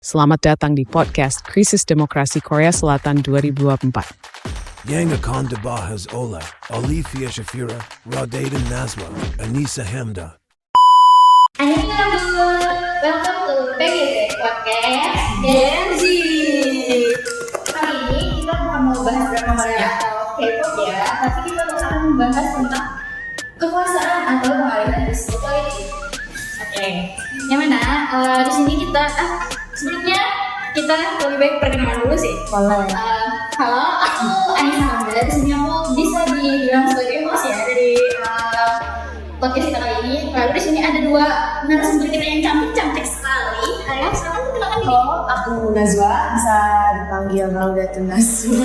Selamat datang di podcast Krisis Demokrasi Korea Selatan 2024. Yang akan dibahas oleh Olivia Shafira, Radhaden Nazwa, Anissa Hamda. Annyeonghaseyo, welcome to PGZ Podcast Gen Z. Kali ini kita bukan mau bahas drama Korea atau K-pop ya, tapi kita akan membahas tentang kekuasaan atau pengalihan isu politik. Oke, yang mana di sini kita sebelumnya kita lebih baik perkenalan dulu sih. Boleh. Halo, aku Anissa Hamda. Di sini aku bisa dibilang sebagai host ya dari podcast kita kali ini. Lalu di sini ada dua narasumber kita yang cantik sekali. Ayo, silakan perkenalkan diri. Halo, aku Nazwa, bisa dipanggil Radhaden Nazwa.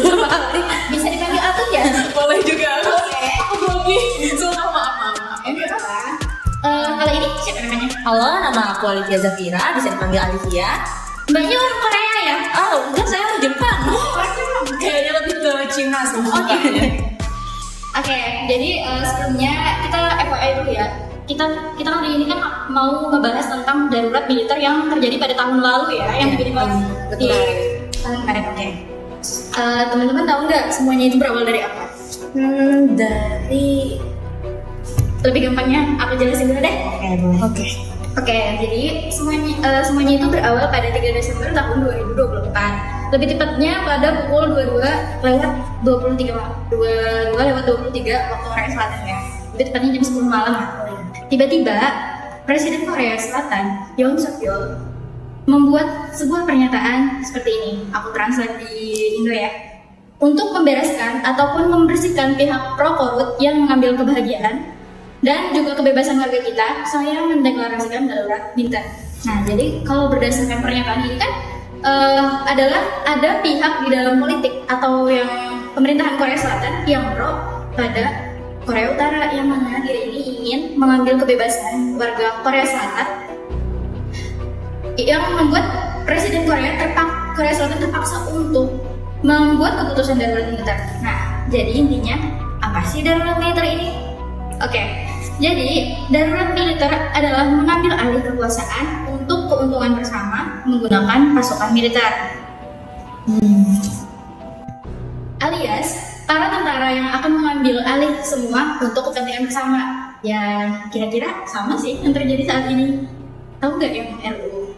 Bisa dipanggil Atut ya? Boleh juga. Oke. Aku Bobi. Sumpah maaf. Enggak apa. Kali ini siapa namanya? Halo, nama aku Olivia Zafira, bisa dipanggil Olivia. Mbaknya orang Korea ya? Oh, enggak, saya orang Jepang. Kayaknya lebih ke Cina sih. Oke, jadi sebelumnya kita FYI dulu ya. Kita kali ini kan mau ngebahas tentang darurat militer yang terjadi pada tahun lalu ya, yang tiba-tiba di tahun kemarin. Oke. Teman-teman tahu nggak semuanya itu berawal dari apa? Dari... Lebih gampangnya aku jelasin dulu deh. Oke. Oke, jadi semuanya itu berawal pada 3 Desember tahun 2024. Lebih tepatnya pada pukul 22 lewat 23 waktu Korea Selatan ya. Lebih tepatnya jam 10 malam. Tiba-tiba Presiden Korea Selatan Yoon Suk Yeol membuat sebuah pernyataan seperti ini. Aku translate di Indo ya. Untuk membereskan ataupun membersihkan pihak pro korut yang mengambil kebahagiaan dan juga kebebasan warga kita, saya mendeklarasikan darurat militer. Nah, jadi kalau berdasarkan pernyataan ini kan adalah ada pihak di dalam politik atau yang pemerintahan Korea Selatan yang pro pada Korea Utara, yang mana dia ini ingin mengambil kebebasan warga Korea Selatan, yang membuat Presiden Korea Selatan terpaksa untuk membuat keputusan darurat militer. Nah, jadi intinya apa sih darurat militer ini? Oke, jadi darurat militer adalah mengambil alih kekuasaan untuk keuntungan bersama menggunakan pasukan militer. Alias, para tentara yang akan mengambil alih semua untuk kepentingan bersama. Ya, kira-kira sama sih yang terjadi saat ini. Tahu nggak yang RUU?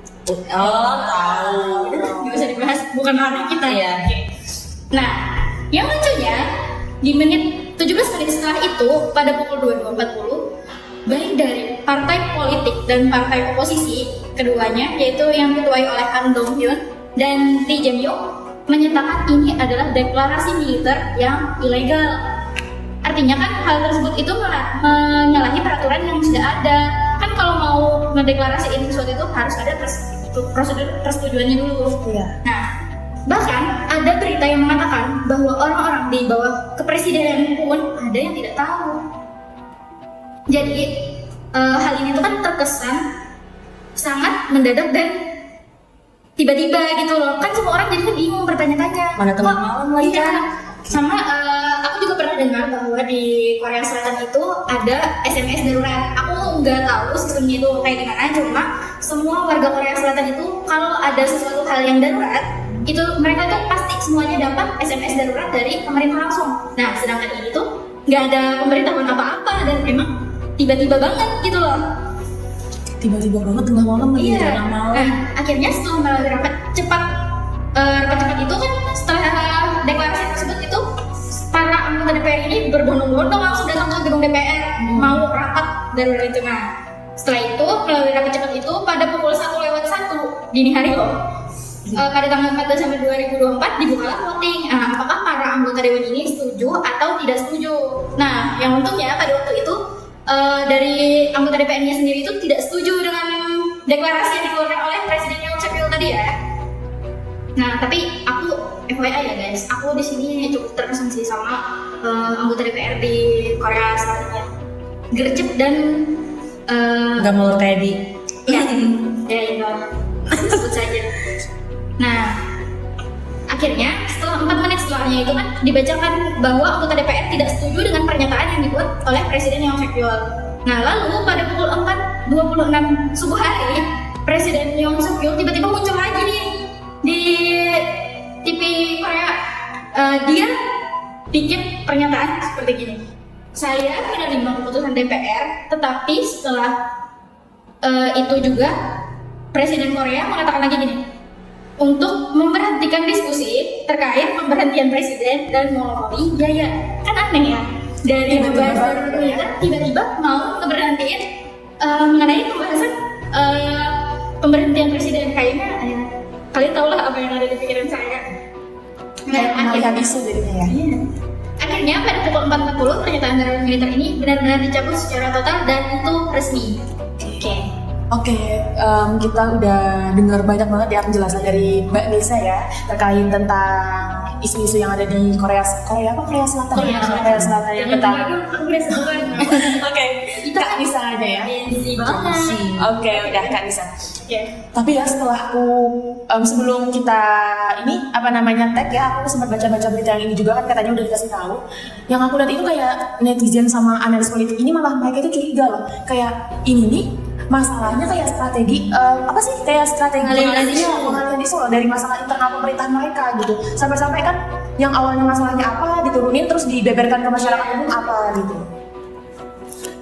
Oh, tahu. Nggak usah dibahas, bukan ranah kita. Iya. Oke. Nah, yang lucunya di menit 17 menit setelah itu, pada pukul 22.40, baik dari partai politik dan partai oposisi keduanya, yaitu yang diketuai oleh An Dong Hyun dan Lee Jae Myung, menyatakan ini adalah deklarasi militer yang ilegal. Artinya kan hal tersebut itu menyalahi peraturan yang sudah ada. Kan kalau mau mendeklarasikan sesuatu itu harus ada prosedur persetujuannya dulu. Iya. Nah, bahkan ada berita yang mengatakan bahwa orang-orang di bawah kepresidenan pun ada yang tidak tahu. Jadi hal ini tuh kan terkesan sangat mendadak dan tiba-tiba gitu loh. Kan semua orang jadi bingung bertanya-tanya. Mana tengah malam lagi Iya. kan? Sama aku juga pernah dengar bahwa di Korea Selatan itu ada SMS darurat. Aku nggak tahu sistemnya itu kayak gimana, cuma semua warga Korea Selatan itu kalau ada sesuatu hal yang darurat, itu mereka tuh pasti semuanya dapat SMS darurat dari pemerintah langsung. Nah, sedangkan ini tuh nggak ada pemberitahuan apa-apa dan emang tiba-tiba banget gitu loh. Tiba-tiba banget tengah malam lagi. Iya. Tengah malam. Nah, akhirnya setelah melalui rapat cepat itu kan setelah deklarasi tersebut itu para anggota DPR ini berbondong-bondong langsung datang ke gedung DPR mau rapat darurat itu. Nah, setelah itu melalui rapat cepat itu pada pukul 1:01 dini hari loh. Pada tanggal 4 Desember 2024 dibukalah voting. Apakah para anggota dewan ini setuju atau tidak setuju? Nah, yang untungnya pada waktu itu dari anggota DPR-nya sendiri itu tidak setuju dengan deklarasi yang dikeluarkan oleh Presiden Yoon Suk Yeol tadi ya. Nah, tapi aku FYI ya guys, aku di sini cukup terkesan sih sama anggota DPR di Korea Selatan ya. Gercep dan Nggak mau kayak di... ya sebut saja. Nah, akhirnya setelah 4 menit setelahnya itu kan dibacakan bahwa anggota DPR tidak setuju dengan pernyataan yang dibuat oleh Presiden Yoon Suk Yeol. Nah, lalu pada pukul 4.26 subuh hari, Presiden Yoon Suk Yeol tiba-tiba muncul lagi nih seperti gini. Saya menerima keputusan DPR, tetapi setelah itu juga Presiden Korea mengatakan lagi gini, untuk memberhentikan diskusi terkait pemberhentian presiden dan monopoli biaya. Kan aneh ya, dari pembahasan tiba-tiba mau ngeberhentiin mengenai pembahasan pemberhentian presiden. Kayaknya kalian tahu lah apa yang ada di pikiran saya. Melihat isu jadinya ya. Iya. Akhirnya pada pukul 4.40 pernyataan darurat militer ini benar-benar dicabut secara total dan itu resmi. Oke, kita udah dengar banyak banget ya penjelasan dari Mbak Nisa ya terkait tentang isu-isu yang ada di Korea Selatan. Korea Selatan yang tentang. Oke, Kak Nisa aja ya. Oke, udah Kak Nisa. Tapi ya setelah sebelum kita tag ya, aku sempat baca-baca berita yang ini juga kan katanya udah dikasih tahu. Yang aku lihat itu kayak netizen sama analis politik ini malah mereka itu curiga loh. Kayak ini nih masalahnya kayak strategi pengalihan isu loh dari masalah internal pemerintahan mereka gitu. Sampai-sampai kan yang awalnya masalahnya apa diturunin terus dibeberkan ke masyarakat umum apa gitu.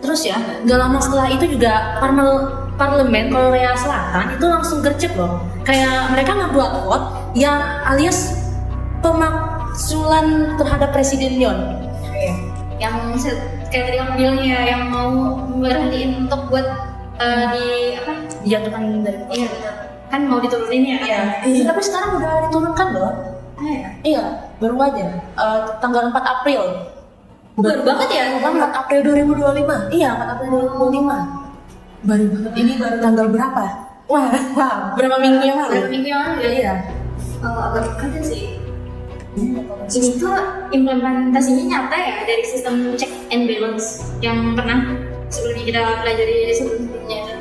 Terus ya, gak lama setelah itu juga parlemen Korea Selatan itu langsung gercep loh. Kayak mereka ngebuat vote yang alias pemakzulan terhadap Presiden Yoon. Yang kayak tadi kamu bilang ya, yang mau berhentiin untuk buat dijatuhkan dari kan mau diturunin ya. Tapi sekarang udah diturunkan loh. Iya, baru aja tanggal 4 April. Baru banget ya? 4 April 2025. Iya, 4 April 2025. Baru banget. Ini baru tanggal berapa? Wah, berapa minggu yang lalu? Iya. Agak keren sih. Ini tuh implementasinya nyata ya dari sistem check and balance yang pernah sebelumnya kita pelajari sebelumnya itu.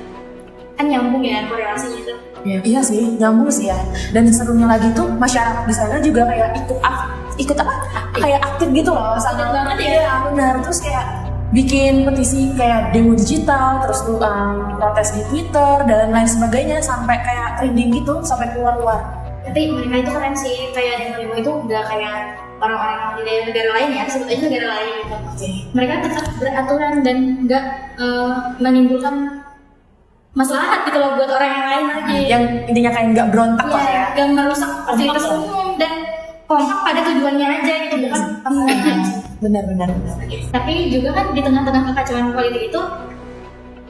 Kan nyambung ya korelasinya itu. Iya sih, nyambung sih ya. Dan serunya lagi tuh masyarakat di sana juga kayak ikut kayak aktif gitu loh. Aktif banget ya. Benar. Terus kayak bikin petisi kayak demo digital, terus tuh protes di Twitter dan lain sebagainya sampai kayak trending gitu sampai keluar-luar. Tapi mereka itu keren sih, kayak demo itu nggak kayak orang-orang di negara lain ya, sebetulnya negara lain gitu. Mereka tetap beraturan dan nggak menimbulkan masalah gitu loh buat orang yang lain lagi. Yang intinya kayak nggak berontak lah ya. Nggak merusak fasilitas umum dan kompak pada tujuannya aja gitu, bukan pembunuhan. Benar. Tapi juga kan di tengah-tengah kekacauan politik itu,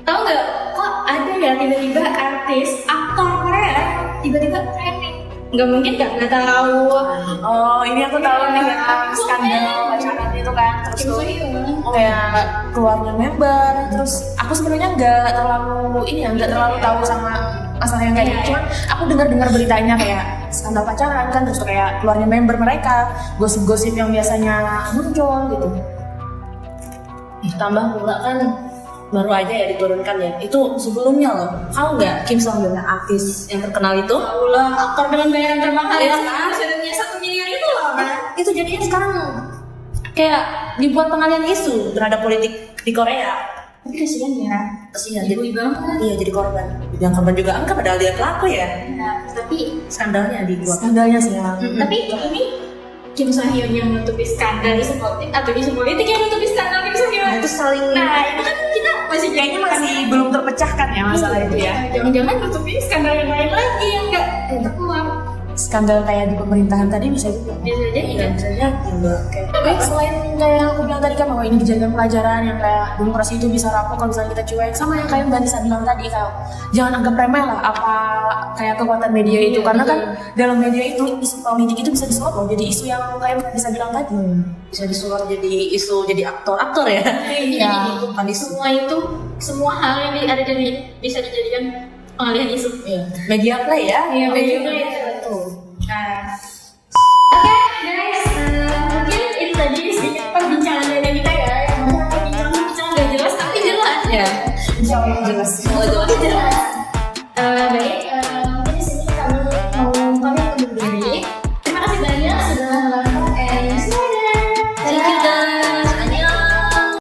tahu nggak kok ada ya tiba-tiba artis, aktor Korea tiba-tiba trending. Nggak mungkin nggak tahu. Oh, ini aku tahu nih yang skandal pacaran itu kan, terus tuh kayak keluarnya member. Terus aku sebenarnya nggak terlalu tahu sama masalah yang kayak gitu. Cuman aku dengar beritanya kayak skandal pacaran kan, terus tuh kayak keluarnya member mereka, gosip-gosip yang biasanya muncul gitu. Tambah pula kan baru aja ya diturunkan ya. Itu sebelumnya loh. Tahu nggak Kim Song Hyun, artis yang terkenal itu? Tahu lah, aktor dengan bayaran termahal ya. Sudah 1 miliar itu loh. Itu jadinya sekarang kayak dibuat pengalihan isu terhadap politik di Korea. Tapi kasihan ya. Kasihan Ibu banget. Iya, jadi korban. Yang korban juga enggak, padahal dia pelaku ya. Tapi Skandalnya dibuat. Skandalnya sih ya. Tapi ini Kim So Hyun yang menutupi skandal isu politik atau isu politik yang menutupi skandal Kim So Hyun. Itu saling. Nah, itu kan kita Kayaknya masih belum terpecahkan ya masalah itu ya. Jangan-jangan menutupi skandal yang lain lagi yang nggak terkeluar. Skandal kayak di pemerintahan tadi bisa juga. Bisa jadi kan? Bisa jadi juga. Tapi selain kayak yang aku bilang tadi kan bahwa ini dijadikan pelajaran yang kayak demokrasi itu bisa rapuh kalau misalnya kita cuek, sama yang kayak Mbak Nisa bilang tadi kayak jangan anggap remeh lah apa kayak kekuatan media itu, karena kan dalam media itu isu politik itu bisa disulap loh jadi isu yang kayak Mbak Nisa bilang tadi. Bisa disulap jadi isu, jadi aktor ya. Iya. Bukan semua hal yang ada di bisa dijadikan pengalihan isu. Iya. Media play ya. Iya, media play. Betul. Nah, oke guys, mungkin itu tadi sedikit perbincangan dari kita ya. Perbincangan nggak jelas tapi jelas. Ya. Insya Allah jelas. Baik,